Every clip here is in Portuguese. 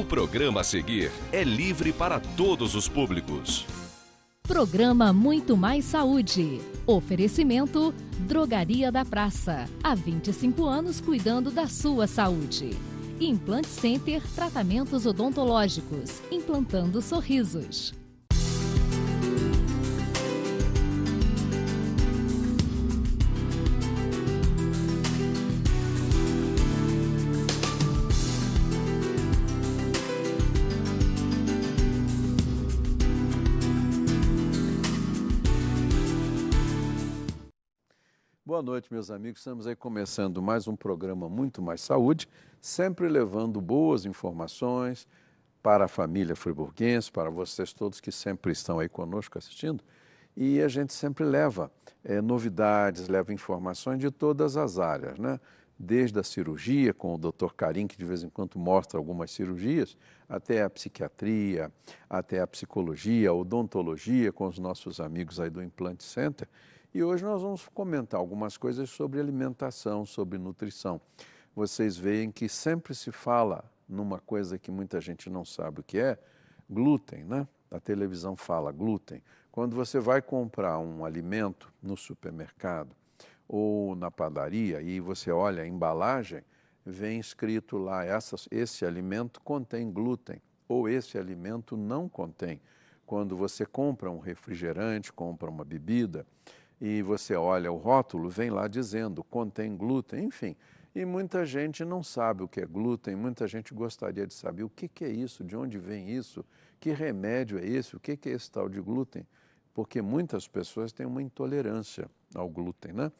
O programa a seguir é livre para todos os públicos. Programa Muito Mais Saúde. Oferecimento Drogaria da Praça. Há 25 anos cuidando da sua saúde. Implant Center Tratamentos Odontológicos. Implantando sorrisos. Boa noite, meus amigos. Estamos aí começando mais um programa Muito Mais Saúde, sempre levando boas informações para a família friburguense, para vocês todos que sempre estão aí conosco assistindo. E a gente sempre leva novidades, leva informações de todas as áreas, né? Desde a cirurgia, com o Dr. Karim, que de vez em quando mostra algumas cirurgias, até a psiquiatria, até a psicologia, a odontologia, com os nossos amigos aí do Implant Center. E hoje nós vamos comentar algumas coisas sobre alimentação, sobre nutrição. Vocês veem que sempre se fala numa coisa que muita gente não sabe o que é, glúten, né? A televisão fala glúten. Quando você vai comprar um alimento no supermercado ou na padaria e você olha a embalagem, vem escrito lá, esse alimento contém glúten ou esse alimento não contém. Quando você compra um refrigerante, compra uma bebida, e você olha o rótulo, vem lá dizendo, contém glúten, enfim. E muita gente não sabe o que é glúten, muita gente gostaria de saber o que é isso, de onde vem isso, que remédio é esse, o que é esse tal de glúten, porque muitas pessoas têm uma intolerância ao glúten, né?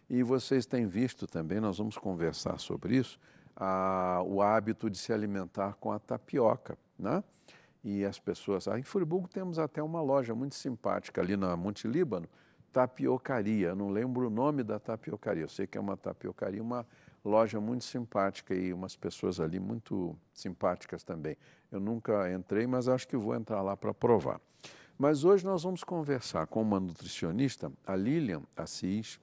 E vocês têm visto também, nós vamos conversar sobre isso, o hábito de se alimentar com a tapioca, né? E as pessoas, em Friburgo temos até uma loja muito simpática ali na Monte Líbano, Tapiocaria, eu não lembro o nome da tapiocaria, eu sei que é uma tapiocaria, uma loja muito simpática e umas pessoas ali muito simpáticas também. Eu nunca entrei, mas acho que vou entrar lá para provar. Mas hoje nós vamos conversar com uma nutricionista, a Lilian Assis.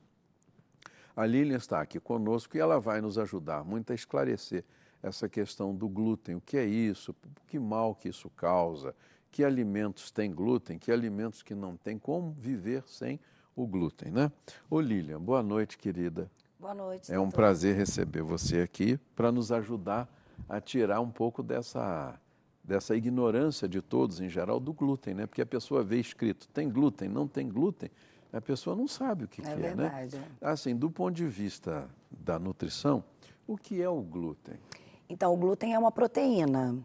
A Lilian está aqui conosco e ela vai nos ajudar muito a esclarecer essa questão do glúten, o que é isso, que mal que isso causa, que alimentos têm glúten, que alimentos que não têm, como viver sem o glúten, né? Ô Lilian, boa noite, querida. Boa noite, É um doutor. prazer receber você aqui para nos ajudar a tirar um pouco dessa ignorância de todos, em geral, do glúten, né? Porque a pessoa vê escrito, tem glúten, não tem glúten, a pessoa não sabe o que é, verdade, né? Assim, do ponto de vista da nutrição, o que é o glúten? Então, o glúten é uma proteína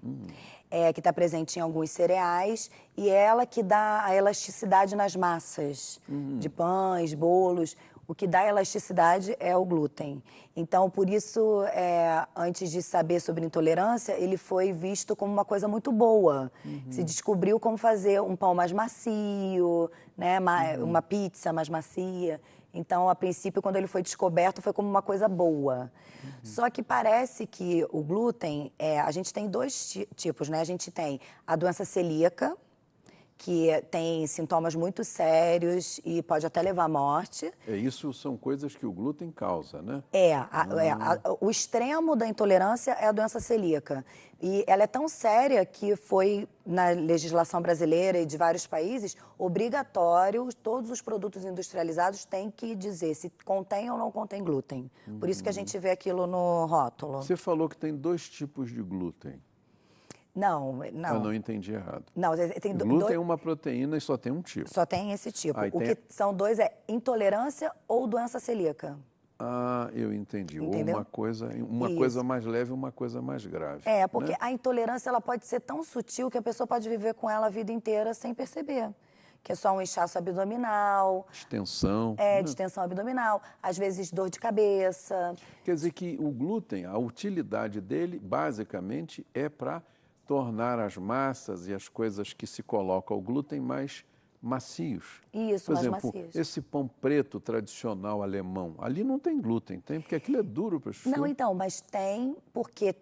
que está presente em alguns cereais e é ela que dá a elasticidade nas massas de pães, bolos. O que dá elasticidade é o glúten. Então, por isso, antes de saber sobre intolerância, ele foi visto como uma coisa muito boa. Se descobriu como fazer um pão mais macio, né? Uma pizza mais macia. Então, a princípio, quando ele foi descoberto, foi como uma coisa boa. Só que parece que o glúten, a gente tem dois tipos, né? A gente tem a doença celíaca, que tem sintomas muito sérios e pode até levar à morte. Isso são coisas que o glúten causa, né? O extremo da intolerância é a doença celíaca. E ela é tão séria que foi, na legislação brasileira e de vários países, obrigatório, todos os produtos industrializados têm que dizer se contém ou não contém glúten. Por isso que a gente vê aquilo no rótulo. Você falou que tem dois tipos de glúten. Não. Eu não entendi errado. Não, tem glúten é uma proteína e só tem um tipo. Só tem esse tipo. Ah, que são dois é intolerância ou doença celíaca. Ah, eu entendi. Entendeu? Ou uma coisa mais leve e uma coisa mais grave. Porque né? a intolerância ela pode ser tão sutil que a pessoa pode viver com ela a vida inteira sem perceber. Que é só um inchaço abdominal. Distensão. Distensão abdominal. Às vezes dor de cabeça. Quer dizer que o glúten, a utilidade dele, basicamente, é para tornar as massas e as coisas que se colocam ao glúten mais macios. Isso, mais macios. Por exemplo, esse pão preto tradicional alemão, ali não tem glúten, tem? Porque aquilo é duro para chuchu. Não, então, mas tem porque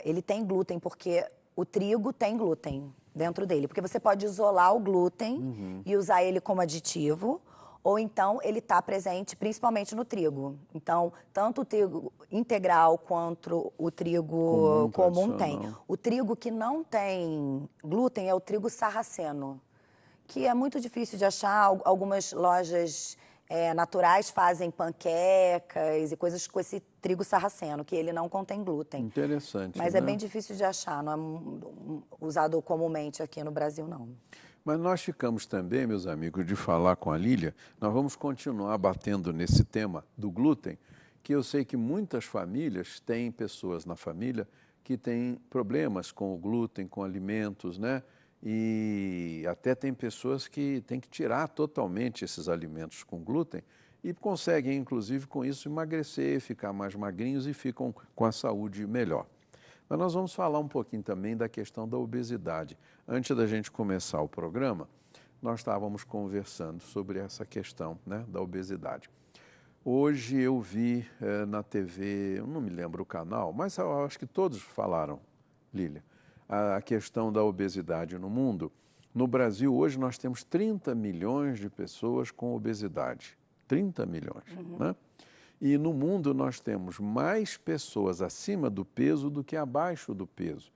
ele tem glúten, porque o trigo tem glúten dentro dele. Porque você pode isolar o glúten e usar ele como aditivo, ou então ele está presente principalmente no trigo. Então, tanto o trigo integral quanto o trigo comum tem. tradicional. O trigo que não tem glúten é o trigo sarraceno, que é muito difícil de achar. Algumas lojas naturais fazem panquecas e coisas com esse trigo sarraceno, que ele não contém glúten. Interessante, Mas né? é bem difícil de achar, não é usado comumente aqui no Brasil, não. Mas nós ficamos também, meus amigos, de falar com a Lília. Nós vamos continuar batendo nesse tema do glúten, que eu sei que muitas famílias têm pessoas na família que têm problemas com o glúten, com alimentos, né? E até tem pessoas que têm que tirar totalmente esses alimentos com glúten e conseguem, inclusive, com isso emagrecer, ficar mais magrinhos e ficam com a saúde melhor. Mas nós vamos falar um pouquinho também da questão da obesidade. Antes da gente começar o programa, nós estávamos conversando sobre essa questão, né, da obesidade. Hoje eu vi na TV, eu não me lembro o canal, mas eu acho que todos falaram, Lília, a questão da obesidade no mundo. No Brasil, hoje, nós temos 30 milhões de pessoas com obesidade. 30 milhões, né? E no mundo nós temos mais pessoas acima do peso do que abaixo do peso.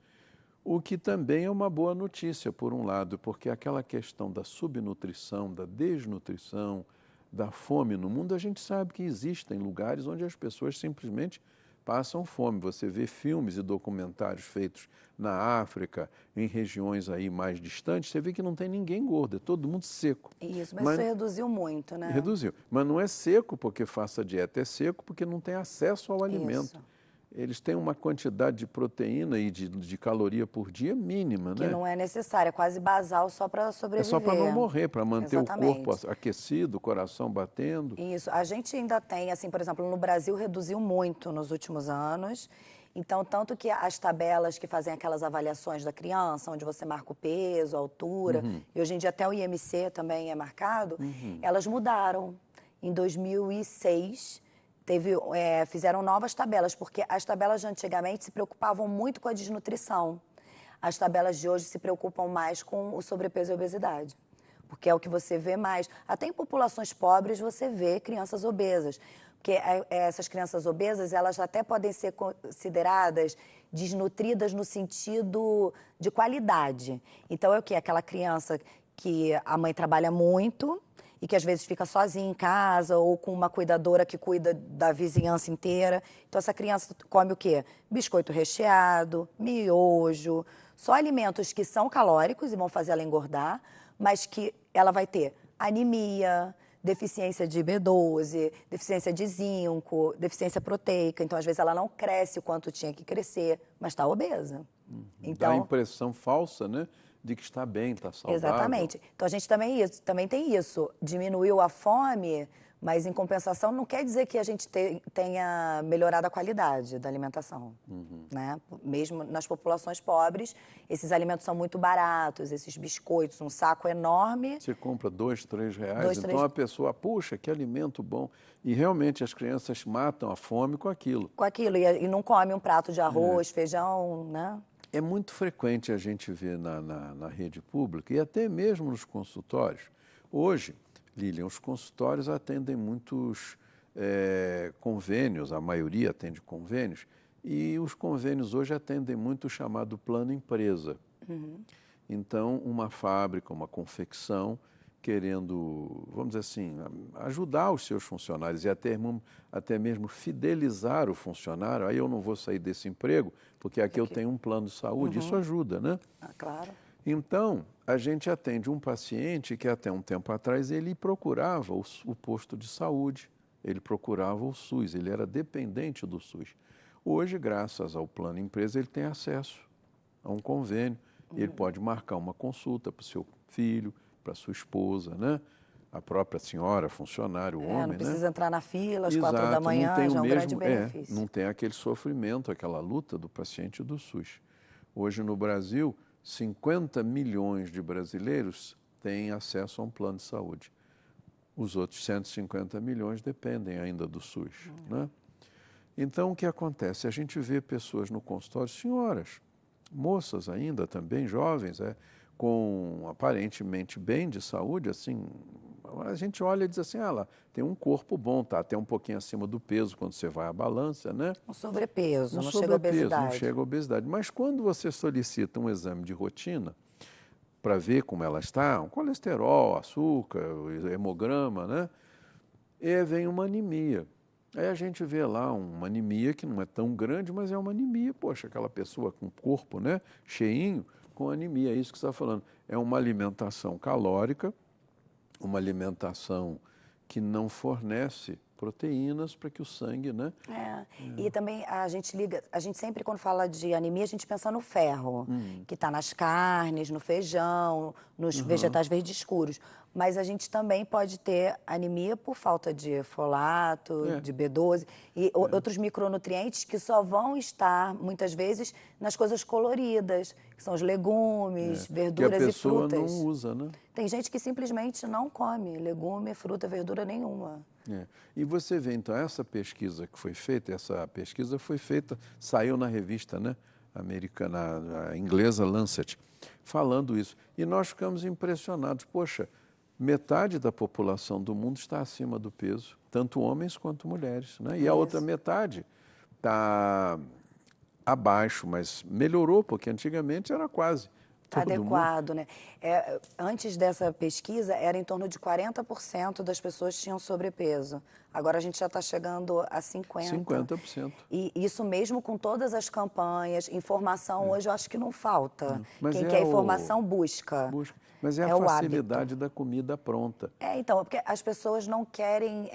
O que também é uma boa notícia, por um lado, porque aquela questão da subnutrição, da desnutrição, da fome no mundo, a gente sabe que existem lugares onde as pessoas simplesmente passam fome. Você vê filmes e documentários feitos na África, em regiões aí mais distantes, você vê que não tem ninguém gordo, é todo mundo seco. Isso, mas isso reduziu muito, né? Reduziu. Mas não é seco porque faça dieta, é seco porque não tem acesso ao alimento. Isso. Eles têm uma quantidade de proteína e de caloria por dia mínima, Que né? não é necessária, é quase basal só para É sobreviver. só para não morrer, para manter Exatamente. o corpo aquecido, o coração batendo. Isso. A gente ainda tem, assim, por exemplo, no Brasil reduziu muito nos últimos anos. Então, tanto que as tabelas que fazem aquelas avaliações da criança, onde você marca o peso, a altura, e hoje em dia até o IMC também é marcado, elas mudaram. Em 2006, fizeram novas tabelas, porque as tabelas de antigamente se preocupavam muito com a desnutrição. As tabelas de hoje se preocupam mais com o sobrepeso e a obesidade, porque é o que você vê mais. Até em populações pobres você vê crianças obesas, porque essas crianças obesas, elas até podem ser consideradas desnutridas no sentido de qualidade. Então é o quê? Aquela criança que a mãe trabalha muito e que às vezes fica sozinha em casa ou com uma cuidadora que cuida da vizinhança inteira. Então essa criança come o quê? Biscoito recheado, miojo, só alimentos que são calóricos e vão fazer ela engordar, mas que ela vai ter anemia, deficiência de B12, deficiência de zinco, deficiência proteica. Então, às vezes, ela não cresce o quanto tinha que crescer, mas está obesa. Dá a impressão falsa, né, de que está bem, está saudável. Exatamente. Então, a gente também tem isso. Diminuiu a fome, mas, em compensação, não quer dizer que a gente tenha melhorado a qualidade da alimentação. Né? Mesmo nas populações pobres, esses alimentos são muito baratos, esses biscoitos, um saco enorme. Você compra R$2, R$3, Dois, então três- a pessoa, puxa, que alimento bom. E realmente as crianças matam a fome com aquilo. Com aquilo, e não come um prato de arroz, feijão, né? É muito frequente a gente ver na rede pública e até mesmo nos consultórios. Hoje, Lilian, os consultórios atendem muitos convênios, a maioria atende convênios, e os convênios hoje atendem muito o chamado plano empresa. Então, uma fábrica, uma confecção, querendo, vamos dizer assim, ajudar os seus funcionários e até mesmo fidelizar o funcionário, aí eu não vou sair desse emprego, porque aqui eu tenho um plano de saúde, isso ajuda, né? Ah, claro. Então, a gente atende um paciente que até um tempo atrás ele procurava o posto de saúde, ele procurava o SUS, ele era dependente do SUS. Hoje, graças ao plano empresa, ele tem acesso a um convênio, ele pode marcar uma consulta para o seu filho, para a sua esposa, né? A própria senhora, funcionário, o homem, Não precisa né? entrar na fila às Exato, 4 da manhã, não tem já é o um grande mesmo, benefício. não tem aquele sofrimento, aquela luta do paciente do SUS. Hoje no Brasil, 50 milhões de brasileiros têm acesso a um plano de saúde. Os outros 150 milhões dependem ainda do SUS, né? Então, o que acontece? A gente vê pessoas no consultório, senhoras, moças ainda também, jovens, com aparentemente bem de saúde, assim, A gente olha e diz assim, ela tem um corpo bom, tá até um pouquinho acima do peso quando você vai à balança, né? Um sobrepeso, Um não chega à sobrepeso, obesidade. não chega à obesidade. Mas quando você solicita um exame de rotina para ver como ela está, um colesterol, açúcar, hemograma, né? E vem uma anemia. Aí a gente vê lá uma anemia que não é tão grande, mas é uma anemia. Poxa, aquela pessoa com corpo, né, cheinho, com anemia, é isso que você está falando. É uma alimentação calórica, uma alimentação que não fornece proteínas para que o sangue, né? E também a gente sempre quando fala de anemia, a gente pensa no ferro, que está nas carnes, no feijão, nos vegetais verdes escuros. Mas a gente também pode ter anemia por falta de folato, de B12 e outros micronutrientes que só vão estar, muitas vezes, nas coisas coloridas, que são os legumes, verduras e frutas. Que a pessoa não usa, né? Tem gente que simplesmente não come legume, fruta, verdura nenhuma. E você vê, então, essa pesquisa que foi feita, saiu na revista, né, americana, a inglesa Lancet, falando isso. E nós ficamos impressionados. Poxa, metade da população do mundo está acima do peso, tanto homens quanto mulheres, né? E a outra metade está abaixo, mas melhorou, porque antigamente era quase Está todo adequado, né? Antes dessa pesquisa, era em torno de 40% das pessoas tinham sobrepeso. Agora a gente já está chegando a 50%. 50%. E isso mesmo com todas as campanhas, informação hoje eu acho que não falta. Mas quem quer informação busca. Mas é a facilidade da comida pronta. Então, porque as pessoas não querem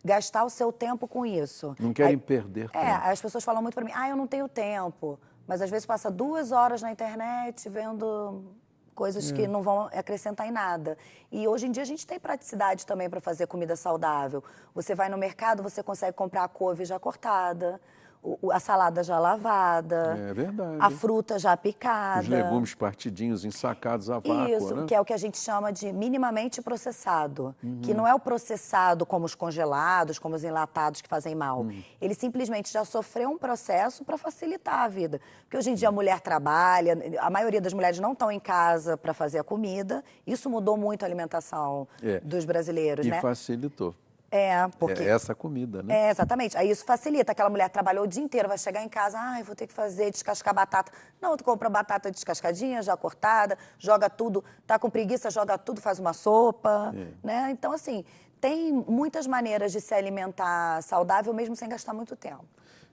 gastar o seu tempo com isso. Não querem perder tempo. As pessoas falam muito para mim, eu não tenho tempo. Mas às vezes passa 2 horas na internet vendo coisas que não vão acrescentar em nada. E hoje em dia a gente tem praticidade também para fazer comida saudável. Você vai no mercado, você consegue comprar a couve já cortada, a salada já lavada, É verdade. a fruta já picada. Os legumes partidinhos, ensacados a vácuo, Isso, né? que é o que a gente chama de minimamente processado, que não é o processado como os congelados, como os enlatados que fazem mal. Ele simplesmente já sofreu um processo para facilitar a vida. Porque hoje em dia a mulher trabalha, a maioria das mulheres não estão em casa para fazer a comida. Isso mudou muito a alimentação dos brasileiros, né? E facilitou. Porque... essa comida, né? Exatamente. Aí isso facilita. Aquela mulher trabalhou o dia inteiro, vai chegar em casa, vou ter que descascar batata. Não, tu compra batata descascadinha, já cortada, joga tudo, tá com preguiça, joga tudo, faz uma sopa, né? Então, assim, tem muitas maneiras de se alimentar saudável, mesmo sem gastar muito tempo.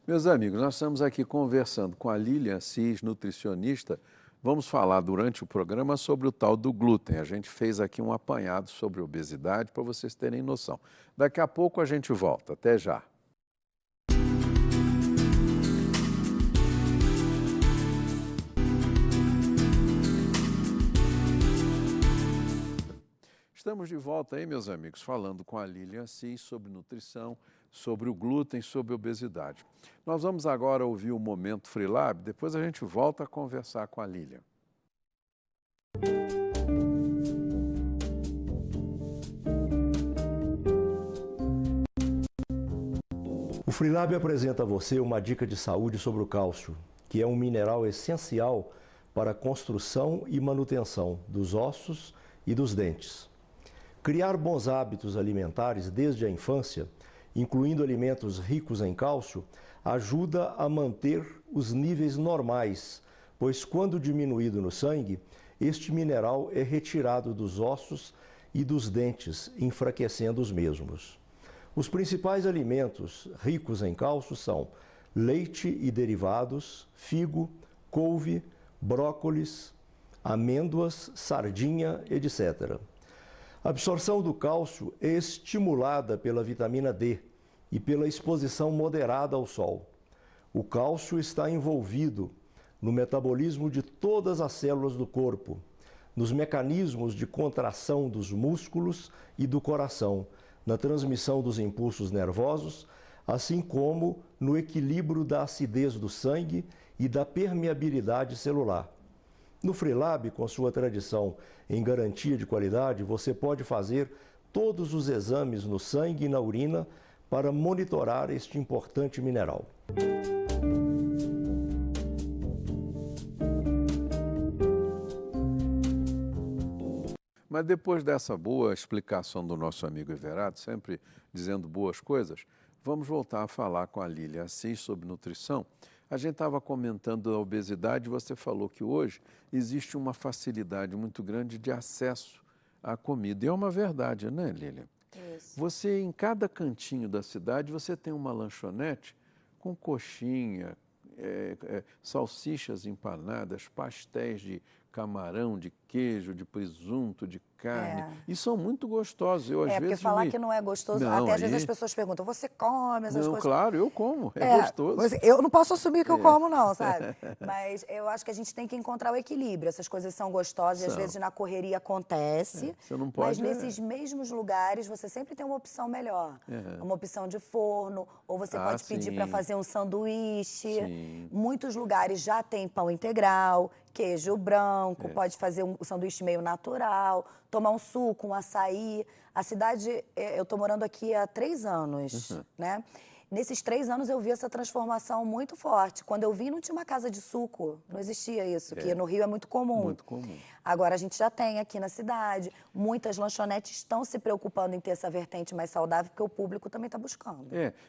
Meus amigos, nós estamos aqui conversando com a Lilian Cis, nutricionista. Vamos falar durante o programa sobre o tal do glúten. A gente fez aqui um apanhado sobre obesidade para vocês terem noção. Daqui a pouco a gente volta. Até já. Estamos de volta aí, meus amigos, falando com a Lilian Cis sobre nutrição, sobre o glúten, sobre obesidade. Nós vamos agora ouvir o Momento Freelab, depois a gente volta a conversar com a Lilian. O Freelab apresenta a você uma dica de saúde sobre o cálcio, que é um mineral essencial para a construção e manutenção dos ossos e dos dentes. Criar bons hábitos alimentares desde a infância, incluindo alimentos ricos em cálcio, ajuda a manter os níveis normais, pois quando diminuído no sangue, este mineral é retirado dos ossos e dos dentes, enfraquecendo os mesmos. Os principais alimentos ricos em cálcio são leite e derivados, figo, couve, brócolis, amêndoas, sardinha, etc. A absorção do cálcio é estimulada pela vitamina D e pela exposição moderada ao sol. O cálcio está envolvido no metabolismo de todas as células do corpo, nos mecanismos de contração dos músculos e do coração, na transmissão dos impulsos nervosos, assim como no equilíbrio da acidez do sangue e da permeabilidade celular. No Freelab, com sua tradição em garantia de qualidade, você pode fazer todos os exames no sangue e na urina para monitorar este importante mineral. Mas depois dessa boa explicação do nosso amigo Everardo, sempre dizendo boas coisas, vamos voltar a falar com a Lília Assis sobre nutrição. A gente estava comentando a obesidade e você falou que hoje existe uma facilidade muito grande de acesso à comida. E é uma verdade, né, Lília? Isso. Você, em cada cantinho da cidade, você tem uma lanchonete com coxinha, salsichas empanadas, pastéis de camarão, de queijo, de presunto, de carne. E são muito gostosos. Eu, às porque vezes, falar que não é gostoso, Não, até às vezes aí- as pessoas perguntam, você come essas Não, coisas? claro, eu como. É gostoso. Eu não posso assumir que eu como, não, sabe? Mas eu acho que a gente tem que encontrar o equilíbrio. Essas coisas são gostosas e às São. vezes na correria acontece. Você não Mas pode, nesses mesmos lugares você sempre tem uma opção melhor. Uma opção de forno, ou você pode pedir para sim. fazer um sanduíche. Sim. Muitos lugares já tem pão integral, queijo branco, pode fazer um sanduíche meio natural, tomar um suco, um açaí. A cidade, eu estou morando aqui há 3 anos, né? Nesses 3 anos eu vi essa transformação muito forte. Quando eu vim, não tinha uma casa de suco, não existia isso, que no Rio é muito comum. Muito comum. Agora a gente já tem aqui na cidade, muitas lanchonetes estão se preocupando em ter essa vertente mais saudável, porque o público também está buscando.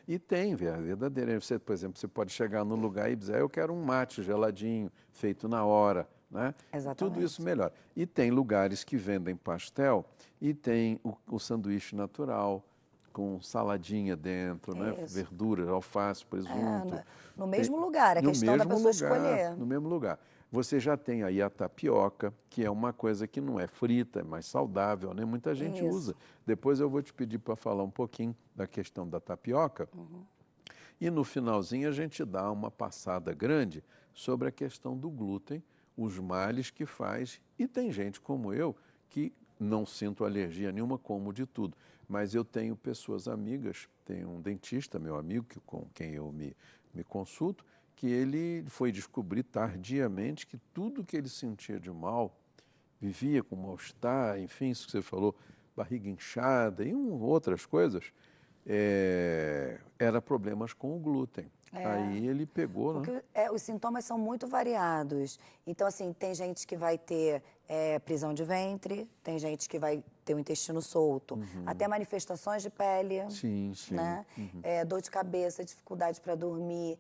E tem, verdadeiro. Você, por exemplo, você pode chegar no lugar e dizer, eu quero um mate geladinho, feito na hora, né? Exatamente. Tudo isso melhor. E tem lugares que vendem pastel e tem o sanduíche natural, com saladinha dentro, né? Isso. Verduras, alface, presunto. No mesmo lugar, é No questão da mesmo pessoa lugar, escolher. No mesmo lugar. Você já tem aí a tapioca, que é uma coisa que não é frita, é mais saudável, né? Muita gente Isso. usa. Depois eu vou te pedir para falar um pouquinho da questão da tapioca. E no finalzinho a gente dá uma passada grande sobre a questão do glúten, os males que faz. E tem gente como eu que não sinto alergia nenhuma, como de tudo. Mas eu tenho pessoas amigas, tenho um dentista, meu amigo, com quem eu me consulto, que ele foi descobrir tardiamente que tudo que ele sentia de mal, vivia com mal-estar, enfim, isso que você falou, barriga inchada e outras coisas, era problemas com o glúten. Aí ele pegou, né? Porque os sintomas são muito variados. Então, assim, tem gente que vai ter prisão de ventre, tem gente que vai ter o intestino solto, até manifestações de pele, Sim, sim. né? Dor de cabeça, dificuldade para dormir,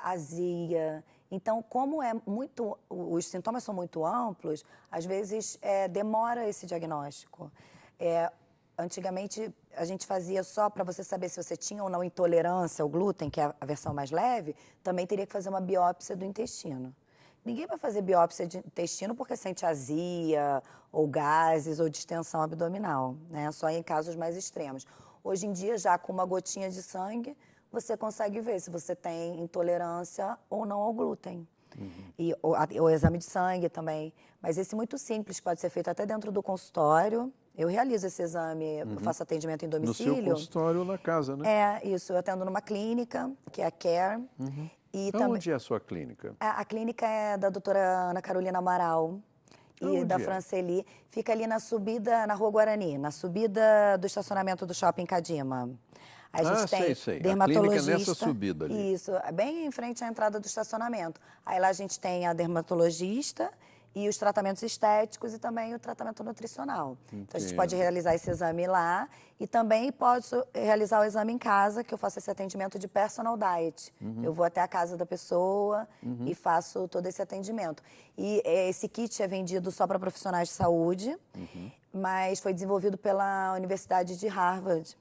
azia. Então, como os sintomas são muito amplos, às vezes demora esse diagnóstico. Antigamente, a gente fazia só para você saber se você tinha ou não intolerância ao glúten, que é a versão mais leve, também teria que fazer uma biópsia do intestino. Ninguém vai fazer biópsia de intestino porque sente azia, ou gases, ou distensão abdominal, né? Só em casos mais extremos. Hoje em dia, já com uma gotinha de sangue, você consegue ver se você tem intolerância ou não ao glúten. E o exame de sangue também. Mas esse muito simples, pode ser feito até dentro do consultório. Eu realizo esse exame, eu faço atendimento em domicílio. No seu consultório ou na casa, né? Isso, eu atendo numa clínica, que é a Care. E também, Onde é a sua clínica? a clínica é da doutora Ana Carolina Amaral e Aonde da é? Franceli. Fica ali na subida, na Rua Guarani, na subida do estacionamento do Shopping Cadima. A gente tem sei. A dermatologista. clínica é nessa subida ali. Isso, bem em frente à entrada do estacionamento. Aí lá a gente tem a dermatologista e os tratamentos estéticos e também o tratamento nutricional. Então a gente pode realizar esse exame lá e também pode realizar o exame em casa, que eu faço esse atendimento de personal diet. Eu vou até a casa da pessoa e faço todo esse atendimento. E esse kit é vendido só para profissionais de saúde, mas foi desenvolvido pela Universidade de Harvard.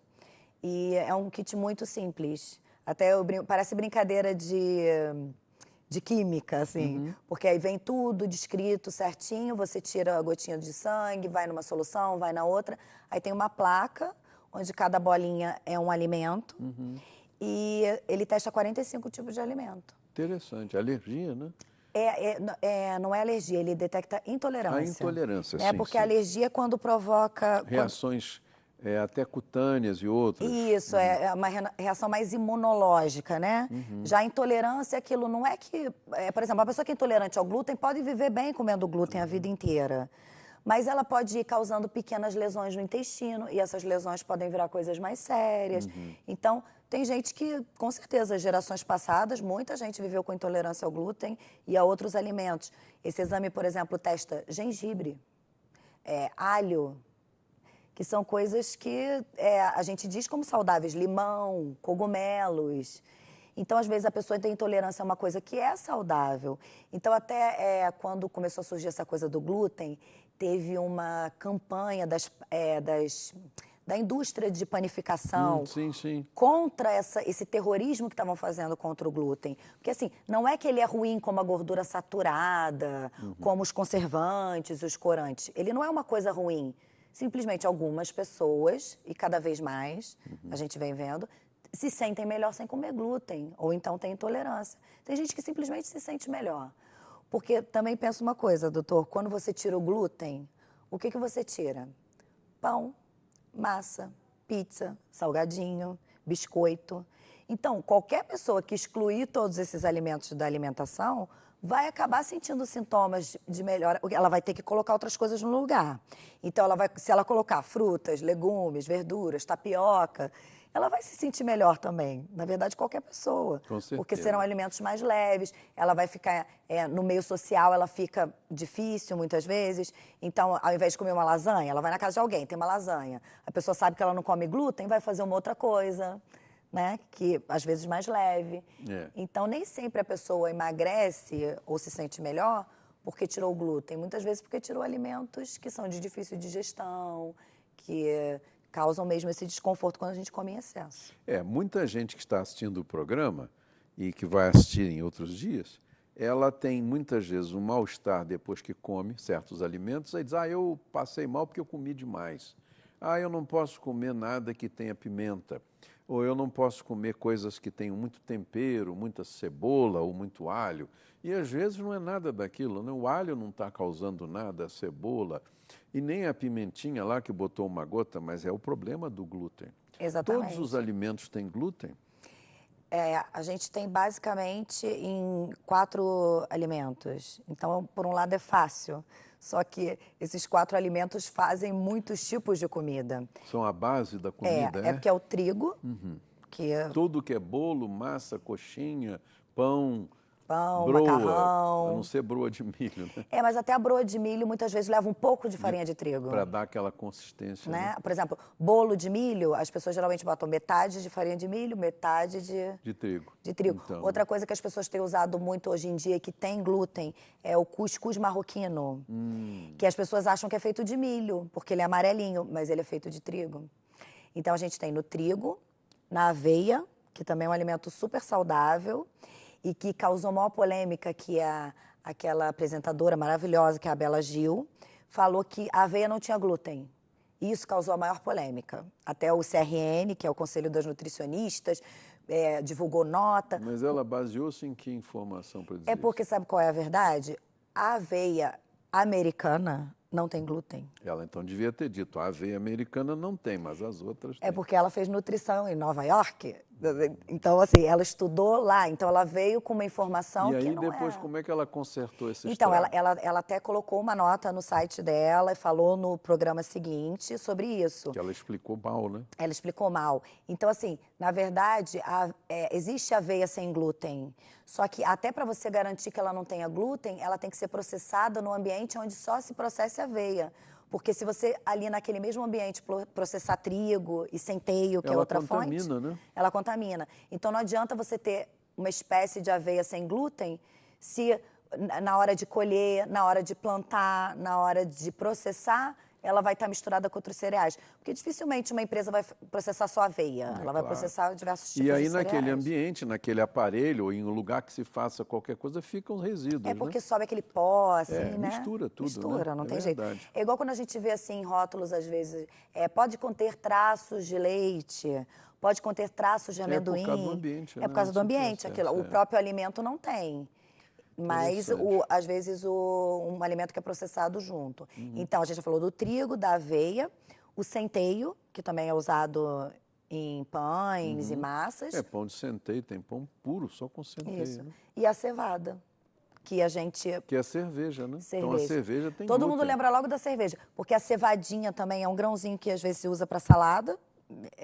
E é um kit muito simples. Até parece brincadeira de química, assim. Porque aí vem tudo descrito certinho, você tira a gotinha de sangue, vai numa solução, vai na outra. Aí tem uma placa, onde cada bolinha é um alimento. E ele testa 45 tipos de alimento. Interessante. Alergia, né? Não é alergia, ele detecta intolerância. A intolerância, né? sim, Porque sim. a alergia é quando provoca... Reações até cutâneas e outras. Isso, é uma reação mais imunológica, né? Já a intolerância, aquilo não é que... por exemplo, a pessoa que é intolerante ao glúten pode viver bem comendo glúten a vida inteira. Mas ela pode ir causando pequenas lesões no intestino e essas lesões podem virar coisas mais sérias. Então, tem gente que, com certeza, gerações passadas, muita gente viveu com intolerância ao glúten e a outros alimentos. Esse exame, por exemplo, testa gengibre. alho, que são coisas que a gente diz como saudáveis, limão, cogumelos. Então, às vezes, a pessoa tem intolerância a uma coisa que é saudável. Então, até quando começou a surgir essa coisa do glúten, teve uma campanha da indústria de panificação Sim. contra esse terrorismo que estavam fazendo contra o glúten. Porque, assim, não é que ele é ruim como a gordura saturada, como os conservantes, os corantes. Ele não é uma coisa ruim. Simplesmente algumas pessoas, e cada vez mais, a gente vem vendo, se sentem melhor sem comer glúten, ou então tem intolerância. Tem gente que simplesmente se sente melhor. Porque também penso uma coisa, doutor, quando você tira o glúten, o que você tira? Pão, massa, pizza, salgadinho, biscoito. Então, qualquer pessoa que excluir todos esses alimentos da alimentação vai acabar sentindo sintomas de melhora. Ela vai ter que colocar outras coisas no lugar. Então, se ela colocar frutas, legumes, verduras, tapioca, ela vai se sentir melhor também. Na verdade, qualquer pessoa. Com certeza. Porque serão alimentos mais leves, ela vai ficar... no meio social, ela fica difícil, muitas vezes. Então, ao invés de comer uma lasanha, ela vai na casa de alguém, tem uma lasanha. A pessoa sabe que ela não come glúten, vai fazer uma outra coisa, né? Que, às vezes, mais leve. Então, nem sempre a pessoa emagrece ou se sente melhor porque tirou o glúten. Muitas vezes porque tirou alimentos que são de difícil digestão, que... causam mesmo esse desconforto quando a gente come em excesso. Muita gente que está assistindo o programa e que vai assistir em outros dias, ela tem muitas vezes um mal-estar depois que come certos alimentos, aí diz, eu passei mal porque eu comi demais. Eu não posso comer nada que tenha pimenta, ou eu não posso comer coisas que tenham muito tempero, muita cebola ou muito alho. E às vezes não é nada daquilo, né? O alho não está causando nada, a cebola, e nem a pimentinha lá que botou uma gota, mas é o problema do glúten. Exatamente. Todos os alimentos têm glúten? A gente tem basicamente em 4 alimentos. Então, por um lado é fácil, só que esses 4 alimentos fazem muitos tipos de comida. São a base da comida, É porque é o trigo, que tudo que é bolo, massa, coxinha, pão, broa, macarrão. A não ser broa de milho, né? Mas até a broa de milho muitas vezes leva um pouco de farinha de trigo. Para dar aquela consistência, né? Por exemplo, bolo de milho, as pessoas geralmente botam metade de farinha de milho, metade de trigo. Então. Outra coisa que as pessoas têm usado muito hoje em dia, que tem glúten, é o cuscuz marroquino, que as pessoas acham que é feito de milho, porque ele é amarelinho, mas ele é feito de trigo. Então, a gente tem no trigo, na aveia, que também é um alimento super saudável, e que causou maior polêmica, que aquela apresentadora maravilhosa, que é a Bela Gil, falou que a aveia não tinha glúten. E isso causou a maior polêmica. Até o CRN, que é o Conselho das Nutricionistas, divulgou nota. Mas ela baseou-se em que informação para dizer isso? Porque sabe qual é a verdade? A aveia americana não tem glúten. Ela então devia ter dito, a aveia americana não tem, mas as outras têm. Porque ela fez nutrição em Nova York. Então, assim, ela estudou lá. Então, ela veio com uma informação que não é. E aí, depois, como é que ela consertou esse Então, estrago? ela até colocou uma nota no site dela e falou no programa seguinte sobre isso. Que ela explicou mal, né? Ela explicou mal. Então, assim, na verdade, existe aveia sem glúten. Só que até para você garantir que ela não tenha glúten, ela tem que ser processada no ambiente onde só se processa aveia. Porque se você, ali naquele mesmo ambiente, processar trigo e centeio, que é outra fonte... Ela contamina, né? Ela contamina. Então, não adianta você ter uma espécie de aveia sem glúten se, na hora de colher, na hora de plantar, na hora de processar, ela vai estar misturada com outros cereais. Porque dificilmente uma empresa vai processar só aveia. Ela vai processar diversos tipos de cereais. E aí, naquele ambiente, naquele aparelho, ou em um lugar que se faça qualquer coisa, ficam os resíduos, porque sobe aquele pó, assim, né? Mistura tudo, Mistura, né? não tem jeito. Verdade. É igual quando a gente vê, assim, rótulos, às vezes, pode conter traços de leite, pode conter traços de amendoim. É por causa do ambiente. É por causa do ambiente. O próprio alimento não tem. Mas, às vezes, um alimento que é processado junto. Então, a gente já falou do trigo, da aveia, o centeio, que também é usado em pães e massas. Pão de centeio, tem pão puro, só com centeio. Isso. Né? E a cevada, que a gente... Que é cerveja, né? Cerveja. Então, a cerveja tem Todo glúten. mundo lembra logo da cerveja, porque a cevadinha também é um grãozinho que, às vezes, se usa para salada,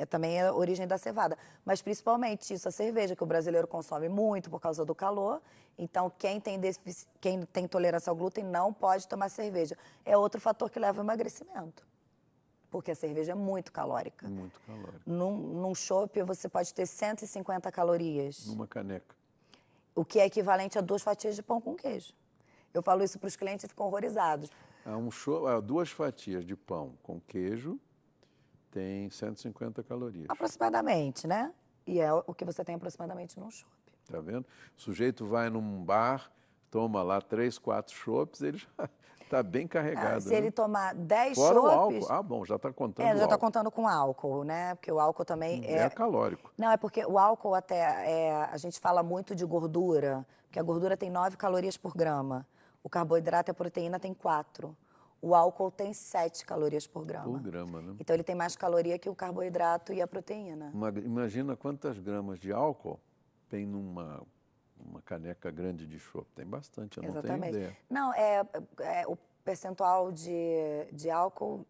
também é a origem da cevada. Mas principalmente isso, a cerveja, que o brasileiro consome muito por causa do calor. Então, quem tem intolerância ao glúten não pode tomar cerveja. É outro fator que leva ao emagrecimento. Porque a cerveja é muito calórica. Muito calórico. Num chopp, você pode ter 150 calorias. Numa caneca. O que é equivalente a 2 fatias de pão com queijo. Eu falo isso para os clientes e ficam horrorizados. 2 fatias de pão com queijo tem 150 calorias. Aproximadamente, né? E é o que você tem aproximadamente num chopp. Tá vendo? O sujeito vai num bar, toma lá 3, 4 chopps, ele já está bem carregado. Se ele tomar 10 Fora o chopps... álcool. Bom, já está contando já o está álcool. contando com álcool, né? Porque o álcool também É calórico. Não, é porque o álcool a gente fala muito de gordura, porque a gordura tem 9 calorias por grama. O carboidrato e a proteína tem 4. O álcool tem 7 calorias por grama. Por grama, né? Então ele tem mais caloria que o carboidrato e a proteína. Imagina quantas gramas de álcool tem numa caneca grande de chopp. Tem bastante, eu não tenho ideia. Não, o percentual de álcool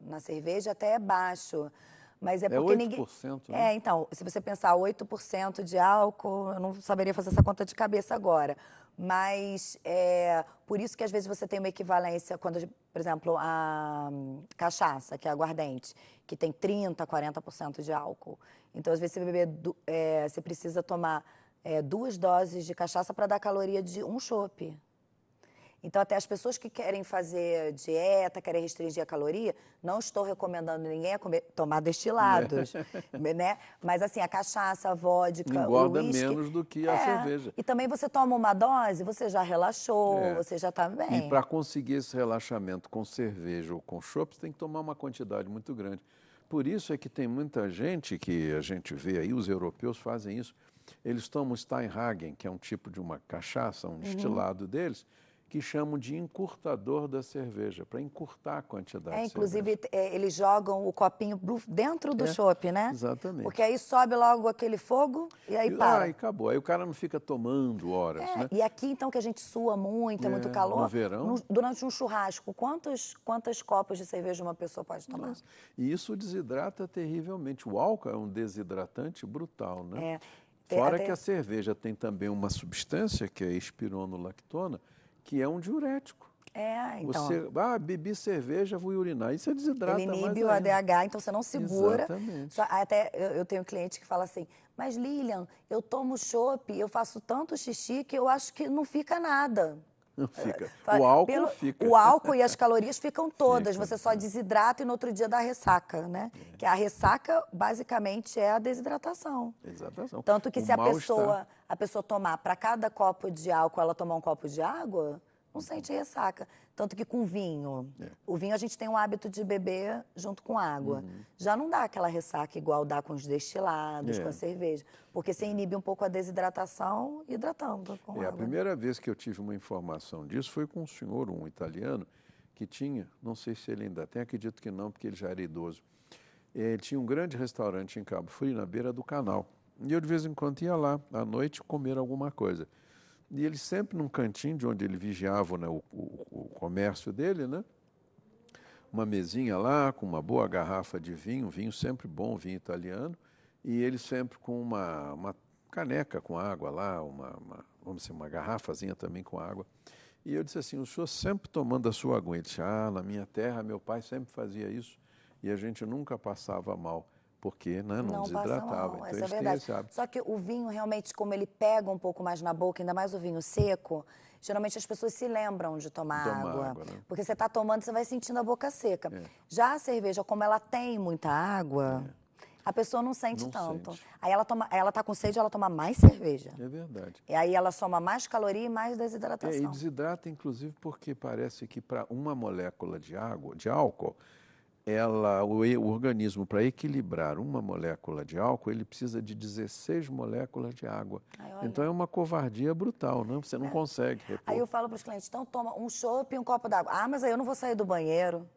na cerveja até é baixo. Mas é porque 8%, né? Então, se você pensar 8% de álcool, eu não saberia fazer essa conta de cabeça agora. Mas por isso que às vezes você tem uma equivalência, quando, por exemplo, a cachaça, que é aguardente, que tem 30%, 40% de álcool. Então, às vezes, você precisa tomar 2 doses de cachaça para dar caloria de um chopp. Então, até as pessoas que querem fazer dieta, querem restringir a caloria, não estou recomendando ninguém a tomar destilados, né? Mas, assim, a cachaça, a vodka, engorda o uísque... menos do que a cerveja. E também você toma uma dose, você já relaxou, você já está bem. E para conseguir esse relaxamento com cerveja ou com chopp, você tem que tomar uma quantidade muito grande. Por isso é que tem muita gente que a gente vê aí, os europeus fazem isso, eles tomam Steinhagen, que é um tipo de uma cachaça, um destilado deles, que chamam de encurtador da cerveja, para encurtar a quantidade de inclusive, cerveja. Eles jogam o copinho dentro do chopp, né? Exatamente. Porque aí sobe logo aquele fogo e aí para. E acabou. Aí o cara não fica tomando horas, né? E aqui, então, que a gente sua muito, é muito calor. No verão. Durante um churrasco, quantas copas de cerveja uma pessoa pode tomar? Nossa. E isso desidrata terrivelmente. O álcool é um desidratante brutal, né? Fora que a cerveja tem também uma substância, que é a espironolactona, que é um diurético. Então... Você, bebi cerveja, vou urinar. Isso desidrata mais. Ele inibe o ADH, então você não segura. Exatamente. Até eu tenho um cliente que fala assim, mas Lilian, eu tomo chopp, eu faço tanto xixi que eu acho que não fica nada. Não fica. O álcool fica. O álcool e as calorias ficam todas. Você só desidrata e no outro dia dá ressaca, né? Que a ressaca, basicamente, é a desidratação. Exatação. Tanto que se a pessoa tomar, para cada copo de álcool, ela tomar um copo de água, não sente ressaca. Tanto que com vinho, o vinho a gente tem um hábito de beber junto com água. Já não dá aquela ressaca igual dá com os destilados, com a cerveja. Porque você inibe um pouco a desidratação hidratando com água. A primeira vez que eu tive uma informação disso foi com um senhor, um italiano, que tinha, não sei se ele ainda tem, acredito que não, porque ele já era idoso. Ele tinha um grande restaurante em Cabo Frio, na beira do canal. E eu, de vez em quando, ia lá, à noite, comer alguma coisa. E ele sempre num cantinho de onde ele vigiava, né, o comércio dele, né? Uma mesinha lá com uma boa garrafa de vinho, vinho sempre bom, vinho italiano, e ele sempre com uma caneca com água lá, vamos dizer, uma garrafazinha também com água. E eu disse assim, o senhor sempre tomando a sua água? Ele disse, na minha terra meu pai sempre fazia isso e a gente nunca passava mal. Porque não desidratava. Então, essa é verdade. Só que o vinho, realmente, como ele pega um pouco mais na boca, ainda mais o vinho seco, geralmente as pessoas se lembram de tomar água. Né? Porque você está tomando, você vai sentindo a boca seca. Já a cerveja, como ela tem muita água, a pessoa não sente tanto. Aí ela está com sede, ela toma mais cerveja. É verdade. E aí ela soma mais caloria e mais desidratação. E desidrata, inclusive, porque parece que para uma molécula de água, de álcool, o organismo, para equilibrar uma molécula de álcool, ele precisa de 16 moléculas de água. Então é uma covardia brutal, né? Você não consegue repor. Aí eu falo para os clientes, então toma um chopp e um copo d'água. Mas aí eu não vou sair do banheiro.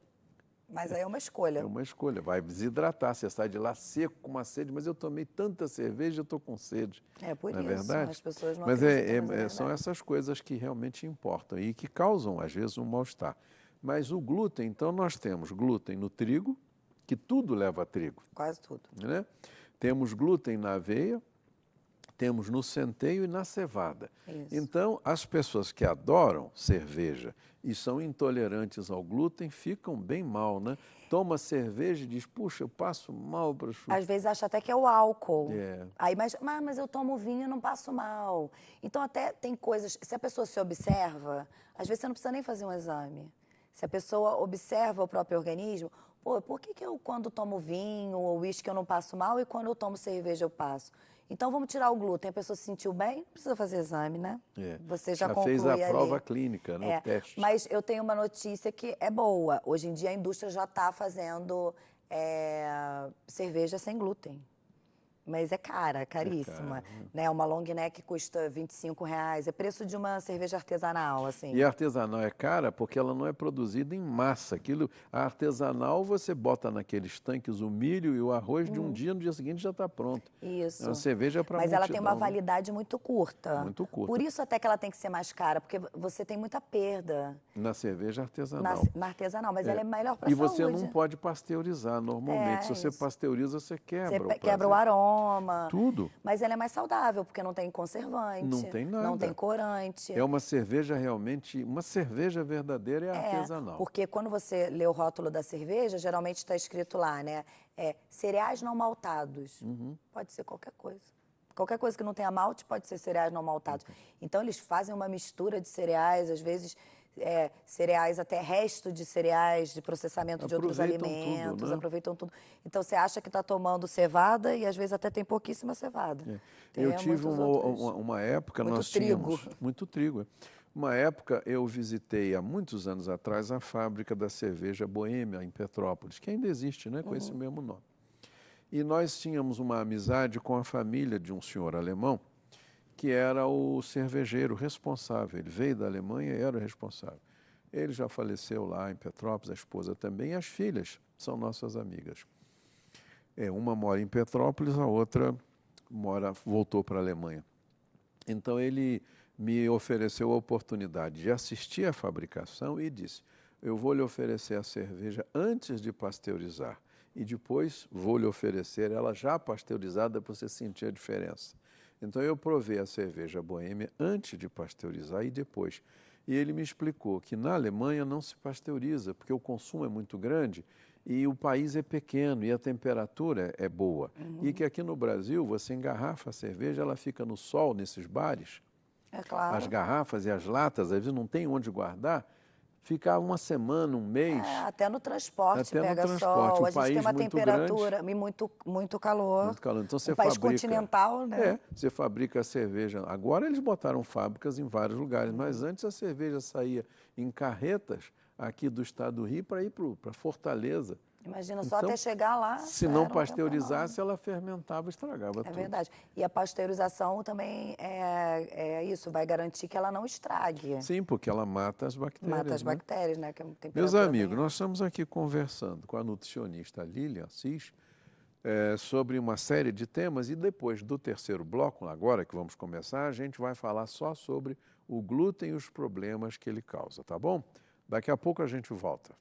Mas aí é uma escolha. É uma escolha, vai desidratar, você sai de lá seco, com uma sede, mas eu tomei tanta cerveja, eu estou com sede. Por não isso, é verdade? as pessoas não mas acreditam, são essas coisas que realmente importam e que causam, às vezes, um mal-estar. Mas o glúten, então nós temos glúten no trigo, que tudo leva trigo, Quase tudo. né? Temos glúten na aveia, temos no centeio e na cevada. Isso. Então, as pessoas que adoram cerveja e são intolerantes ao glúten ficam bem mal, né? Toma cerveja e diz, puxa, eu passo mal para Às vezes acha até que é o álcool. É. Aí, mas eu tomo vinho e não passo mal. Então, até tem coisas... Se a pessoa se observa, às vezes você não precisa nem fazer um exame. Se a pessoa observa o próprio organismo, pô, por que eu, quando tomo vinho ou uísque, eu não passo mal e quando eu tomo cerveja eu passo? Então, vamos tirar o glúten. A pessoa se sentiu bem, não precisa fazer exame, né? É. Você já fez conclui a ali. prova clínica, né? O teste. Mas eu tenho uma notícia que é boa. Hoje em dia a indústria já está fazendo cerveja sem glúten. Mas é cara, caríssima. Né? Uma long neck custa R$25. É preço de uma cerveja artesanal, assim. E a artesanal é cara porque ela não é produzida em massa. A artesanal você bota naqueles tanques o milho e o arroz de um dia, no dia seguinte já está pronto. Isso. A cerveja é para Mas ela tem uma multidão, né? validade muito curta. Muito curta. Por isso até que ela tem que ser mais cara, porque você tem muita perda Na cerveja artesanal. na artesanal, mas ela é melhor para a E saúde. você não pode pasteurizar normalmente. Se você isso. pasteuriza, você quebra Você quebra o aroma. Tudo. Mas ela é mais saudável, porque não tem conservante. Não tem nada. Não tem corante. É uma cerveja realmente, uma cerveja verdadeira é artesanal. Porque quando você lê o rótulo da cerveja, geralmente está escrito lá, né? Cereais não maltados. Pode ser qualquer coisa. Qualquer coisa que não tenha malte pode ser cereais não maltados. Então, eles fazem uma mistura de cereais, às vezes cereais, até resto de cereais, de processamento de outros alimentos, tudo, né? aproveitam tudo. Então, você acha que está tomando cevada e, às vezes, até tem pouquíssima cevada. Eu tive uma época, nós tínhamos muito trigo. Uma época, eu visitei, há muitos anos atrás, a fábrica da cerveja Boêmia, em Petrópolis, que ainda existe, né, com esse mesmo nome. E nós tínhamos uma amizade com a família de um senhor alemão, que era o cervejeiro responsável. Ele veio da Alemanha e era o responsável. Ele já faleceu lá em Petrópolis, a esposa também, e as filhas são nossas amigas. Uma mora em Petrópolis, a outra voltou para a Alemanha. Então, ele me ofereceu a oportunidade de assistir à fabricação e disse, eu vou lhe oferecer a cerveja antes de pasteurizar e depois vou lhe oferecer ela já pasteurizada para você sentir a diferença. Então, eu provei a cerveja Boêmia antes de pasteurizar e depois. E ele me explicou que na Alemanha não se pasteuriza, porque o consumo é muito grande e o país é pequeno e a temperatura é boa. E que aqui no Brasil, você engarrafa a cerveja, ela fica no sol, nesses bares. É claro. As garrafas e as latas, às vezes não tem onde guardar. Fica uma semana, um mês. Até no transporte Até pega no transporte. sol, Um a gente tem país uma muito temperatura e muito calor. Muito calor. Então, você país fabrica, continental, né? Você fabrica a cerveja. Agora eles botaram fábricas em vários lugares, mas antes a cerveja saía em carretas aqui do estado do Rio para ir para Fortaleza. Imagina, só Então, até chegar lá. Se não pasteurizasse, ela fermentava, estragava tudo. É verdade. E a pasteurização também é isso, vai garantir que ela não estrague. Sim, porque ela mata as bactérias. Mata as bactérias, né? Que Meus amigos, nós estamos aqui conversando com a nutricionista Lilian Assis sobre uma série de temas e depois do terceiro bloco, agora que vamos começar, a gente vai falar só sobre o glúten e os problemas que ele causa, tá bom? Daqui a pouco a gente volta.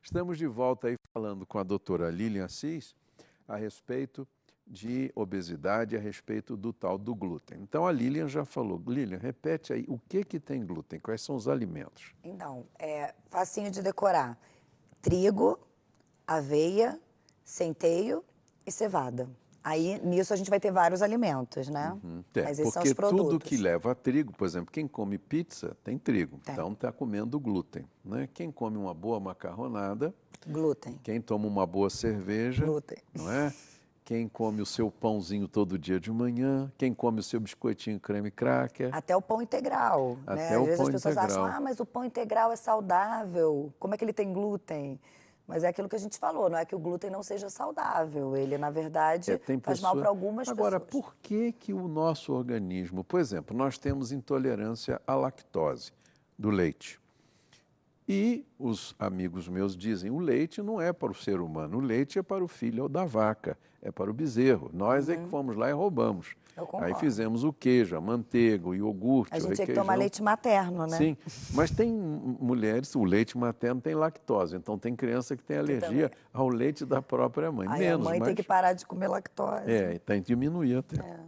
Estamos de volta aí falando com a doutora Lilian Assis a respeito de obesidade, a respeito do tal do glúten. Então, a Lilian já falou. Lilian, repete aí, o que tem glúten? Quais são os alimentos? Então, facinho de decorar. Trigo, aveia, centeio e cevada. Aí, nisso, a gente vai ter vários alimentos, né? Mas esses são os produtos. Tudo que leva a trigo, por exemplo, quem come pizza tem trigo, então está comendo glúten, né? Quem come uma boa macarronada... Glúten. Quem toma uma boa cerveja... Glúten. Não é? Quem come o seu pãozinho todo dia de manhã, quem come o seu biscoitinho creme cracker... Até o pão integral, né? Às vezes as pessoas acham, mas o pão integral é saudável, como é que ele tem glúten? Mas é aquilo que a gente falou, não é que o glúten não seja saudável. Ele, na verdade, faz mal para algumas pessoas. Agora, por que o nosso organismo... Por exemplo, nós temos intolerância à lactose do leite. E os amigos meus dizem, o leite não é para o ser humano, o leite é para o filho da vaca, é para o bezerro. Nós é que fomos lá e roubamos. Eu concordo. Aí fizemos o queijo, a manteiga, o iogurte, A o gente tinha que requeijão. tomar leite materno, né? Sim, mas tem mulheres, o leite materno tem lactose, então tem criança que tem alergia ao leite da própria mãe. Aí Menos, a mãe mas... tem que parar de comer lactose. tem que diminuir até.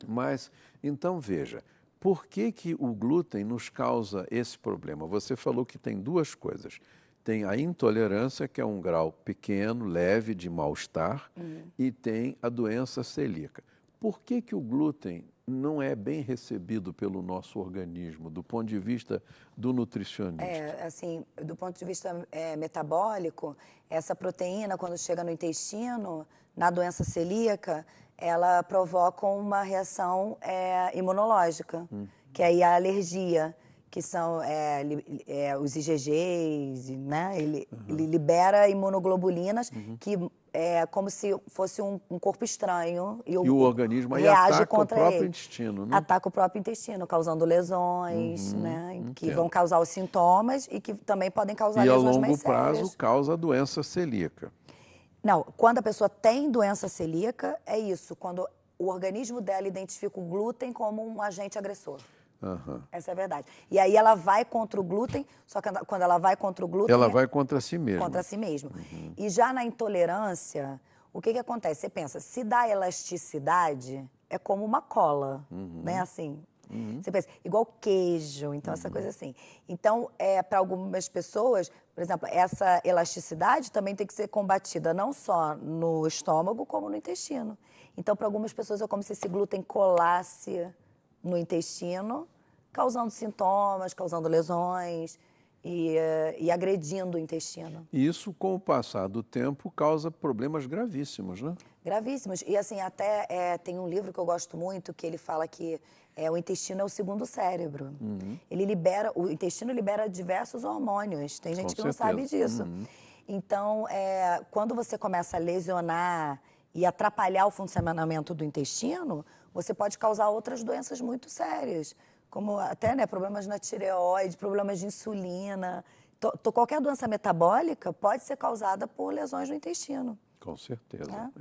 Mas, então, veja, por que o glúten nos causa esse problema? Você falou que tem duas coisas. Tem a intolerância, que é um grau pequeno, leve, de mal-estar, e tem a doença celíaca. Por que o glúten não é bem recebido pelo nosso organismo, do ponto de vista do nutricionista? Assim, do ponto de vista metabólico, essa proteína, quando chega no intestino, na doença celíaca, ela provoca uma reação imunológica, que é a alergia, que são os IgGs, né? Ele libera imunoglobulinas que é como se fosse um corpo estranho. E o organismo aí reage ataca contra o próprio ele. intestino, né? Ataca o próprio intestino, causando lesões, né? Que vão causar os sintomas e que também podem causar lesões mais sérias. E a longo prazo causa a doença celíaca. Não, quando a pessoa tem doença celíaca, é isso. Quando o organismo dela identifica o glúten como um agente agressor. Essa é a verdade. E aí ela vai contra o glúten, só que quando ela vai contra o glúten... Ela vai contra si mesma. Contra si mesma. E já na intolerância, o que acontece? Você pensa, se dá elasticidade, é como uma cola, né? Assim, você pensa, igual queijo, então essa coisa assim. Então, para algumas pessoas, por exemplo, essa elasticidade também tem que ser combatida não só no estômago, como no intestino. Então, para algumas pessoas é como se esse glúten colasse no intestino, causando sintomas, causando lesões e agredindo o intestino. E isso, com o passar do tempo, causa problemas gravíssimos, né? Gravíssimos. E assim, até tem um livro que eu gosto muito, que ele fala que o intestino é o segundo cérebro. O intestino libera diversos hormônios. Tem gente que não sabe disso. Então, quando você começa a lesionar e atrapalhar o funcionamento do intestino, você pode causar outras doenças muito sérias, como até problemas na tireoide, problemas de insulina. Qualquer doença metabólica pode ser causada por lesões no intestino. Com certeza.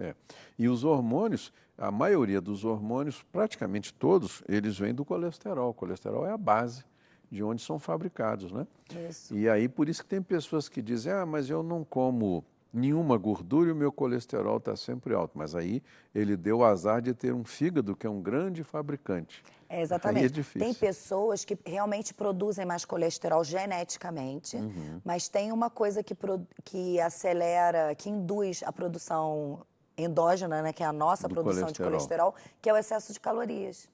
E os hormônios, a maioria dos hormônios, praticamente todos, eles vêm do colesterol. O colesterol é a base de onde são fabricados, né? Isso. E aí, por isso que tem pessoas que dizem, mas eu não como nenhuma gordura e o meu colesterol está sempre alto. Mas aí ele deu o azar de ter um fígado que é um grande fabricante. Exatamente. Aí é difícil. Tem pessoas que realmente produzem mais colesterol geneticamente, mas tem uma coisa que acelera, que induz a produção endógena, né, que é a nossa produção de colesterol, que é o excesso de calorias.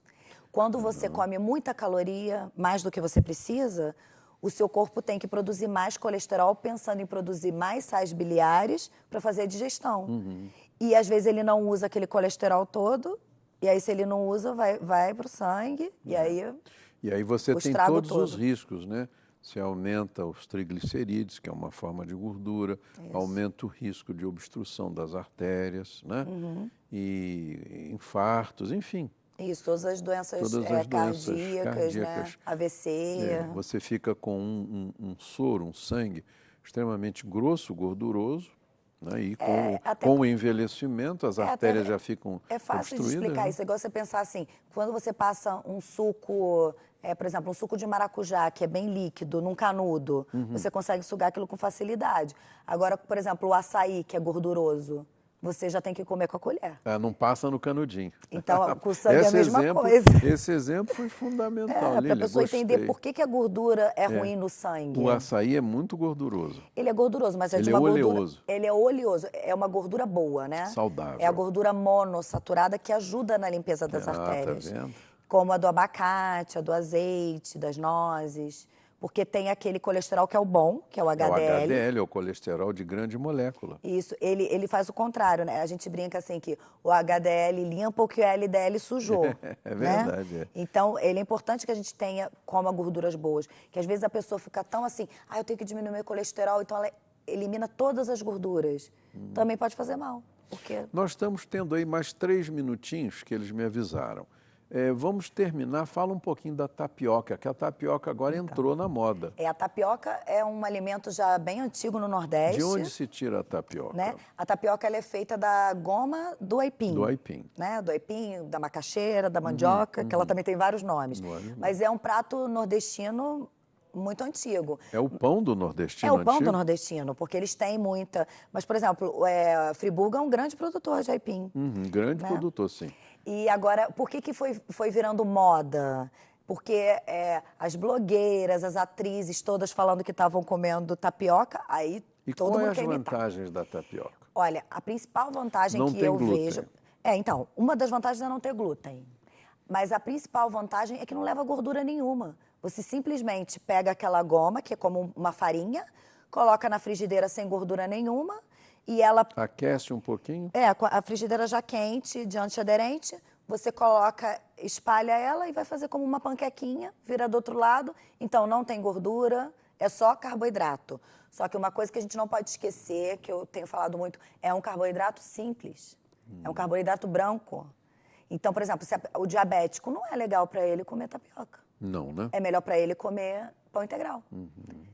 Quando você come muita caloria, mais do que você precisa, o seu corpo tem que produzir mais colesterol, pensando em produzir mais sais biliares para fazer a digestão. E às vezes ele não usa aquele colesterol todo, e aí se ele não usa, vai para o sangue, e aí você tem todos todo. os riscos, né? Você aumenta os triglicerídeos, que é uma forma de gordura, aumenta o risco de obstrução das artérias, né? E infartos, enfim. Isso, todas as doenças cardíacas, né? AVC. Você fica com um soro, um sangue extremamente grosso, gorduroso, né? E com o envelhecimento, as artérias já ficam obstruídas. É fácil de explicar isso. É igual você pensar assim, quando você passa um suco, por exemplo, um suco de maracujá, que é bem líquido, num canudo, você consegue sugar aquilo com facilidade. Agora, por exemplo, o açaí, que é gorduroso, você já tem que comer com a colher. Não passa no canudinho. Então, com o sangue é a mesma coisa. Esse exemplo foi fundamental, Lília. Para a pessoa entender por que a gordura é ruim no sangue. O açaí é muito gorduroso. Ele é gorduroso, mas ele de uma oleoso. gordura... Ele é oleoso. É uma gordura boa, né? Saudável. É a gordura monossaturada que ajuda na limpeza das artérias. Tá vendo? Como a do abacate, a do azeite, das nozes. Porque tem aquele colesterol que é o bom, que é o HDL. O HDL é o colesterol de grande molécula. Isso, ele faz o contrário, né? A gente brinca assim que o HDL limpa o que o LDL sujou. É verdade. Né? Então, ele é importante que a gente tenha coma gorduras boas. Que às vezes a pessoa fica tão assim, eu tenho que diminuir meu colesterol, então ela elimina todas as gorduras. Também pode fazer mal. Porque... Nós estamos tendo aí mais 3 minutinhos que eles me avisaram. Vamos terminar, fala um pouquinho da tapioca, que a tapioca agora entrou na moda. A tapioca é um alimento já bem antigo no Nordeste. De onde se tira a tapioca? Né? A tapioca ela é feita da goma do aipim. Do aipim. Né? Do aipim, da macaxeira, da mandioca, que ela também tem vários nomes. Mas é um prato nordestino muito antigo. É o pão do nordestino antigo? É o pão antigo? do nordestino, porque eles têm muita... Mas, por exemplo, Friburgo é um grande produtor de aipim. Grande produtor, sim. E agora, por que foi virando moda? Porque as blogueiras, as atrizes, todas falando que estavam comendo tapioca, aí e todo mundo quer imitar. E quais as vantagens da tapioca? Olha, a principal vantagem que eu vejo... Então, uma das vantagens é não ter glúten. Mas a principal vantagem é que não leva gordura nenhuma. Você simplesmente pega aquela goma, que é como uma farinha, coloca na frigideira sem gordura nenhuma e ela... Aquece um pouquinho? A frigideira já quente, de antiaderente, você coloca, espalha ela e vai fazer como uma panquequinha, vira do outro lado. Então, não tem gordura, é só carboidrato. Só que uma coisa que a gente não pode esquecer, que eu tenho falado muito, é um carboidrato simples. É um carboidrato branco. Então, por exemplo, o diabético não é legal para ele comer tapioca. Não, né? É melhor para ele comer pão integral.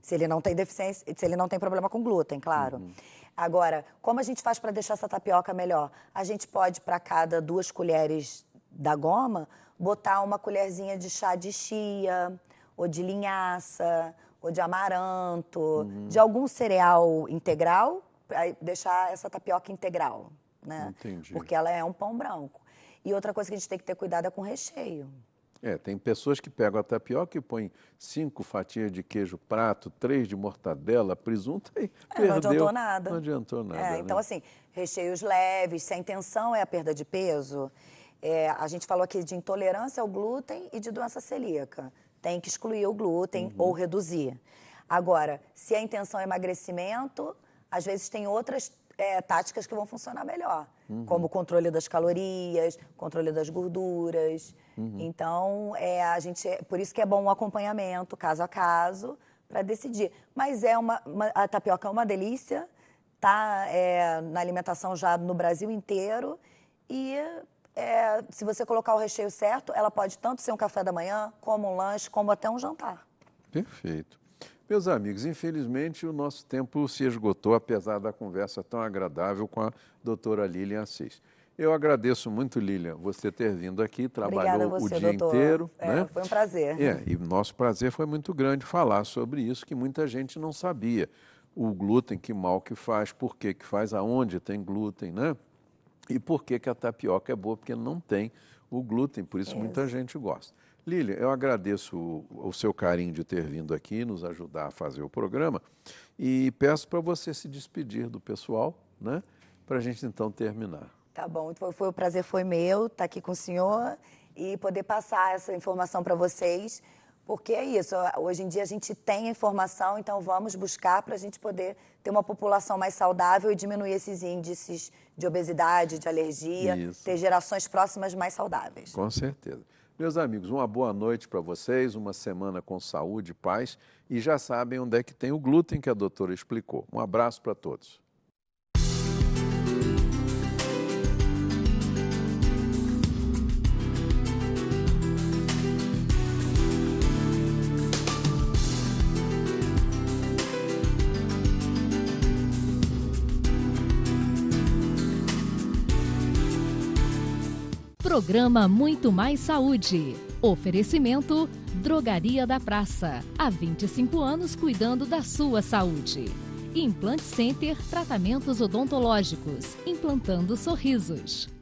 Se ele não tem deficiência, se ele não tem problema com glúten, claro. Agora, como a gente faz para deixar essa tapioca melhor? A gente pode, para cada 2 colheres da goma, botar uma colherzinha de chá de chia, ou de linhaça, ou de amaranto, de algum cereal integral, para deixar essa tapioca integral, né? Entendi. Porque ela é um pão branco. E outra coisa que a gente tem que ter cuidado é com o recheio. Tem pessoas que pegam a tapioca e põem 5 fatias de queijo prato, 3 de mortadela, presunto e perdeu. Não adiantou nada. Não adiantou nada. Então, assim, recheios leves, se a intenção é a perda de peso, a gente falou aqui de intolerância ao glúten e de doença celíaca. Tem que excluir o glúten ou reduzir. Agora, se a intenção é emagrecimento, às vezes tem outras táticas que vão funcionar melhor, como o controle das calorias, controle das gorduras. Então, por isso que é bom um acompanhamento, caso a caso, para decidir. Mas a tapioca é uma delícia, tá na alimentação já no Brasil inteiro e se você colocar o recheio certo, ela pode tanto ser um café da manhã, como um lanche, como até um jantar. Perfeito. Meus amigos, infelizmente o nosso tempo se esgotou, apesar da conversa tão agradável com a doutora Lilian Assis. Eu agradeço muito, Lilian, você ter vindo aqui, trabalhou você, o dia doutor. inteiro. Né? Foi um prazer. E o nosso prazer foi muito grande falar sobre isso, que muita gente não sabia. O glúten, que mal que faz, por que faz, aonde tem glúten, né? E por que a tapioca é boa, porque não tem o glúten, por isso muita gente gosta. Lilian, eu agradeço o seu carinho de ter vindo aqui, nos ajudar a fazer o programa e peço para você se despedir do pessoal, né? Para a gente então terminar. Tá bom, o prazer foi meu estar aqui com o senhor e poder passar essa informação para vocês, porque é isso, hoje em dia a gente tem a informação, então vamos buscar para a gente poder ter uma população mais saudável e diminuir esses índices de obesidade, de alergia, ter gerações próximas mais saudáveis. Com certeza. Meus amigos, uma boa noite para vocês, uma semana com saúde e paz. E já sabem onde é que tem o glúten que a doutora explicou. Um abraço para todos. Programa Muito Mais Saúde. Oferecimento Drogaria da Praça. Há 25 anos cuidando da sua saúde. Implant Center, tratamentos odontológicos. Implantando sorrisos.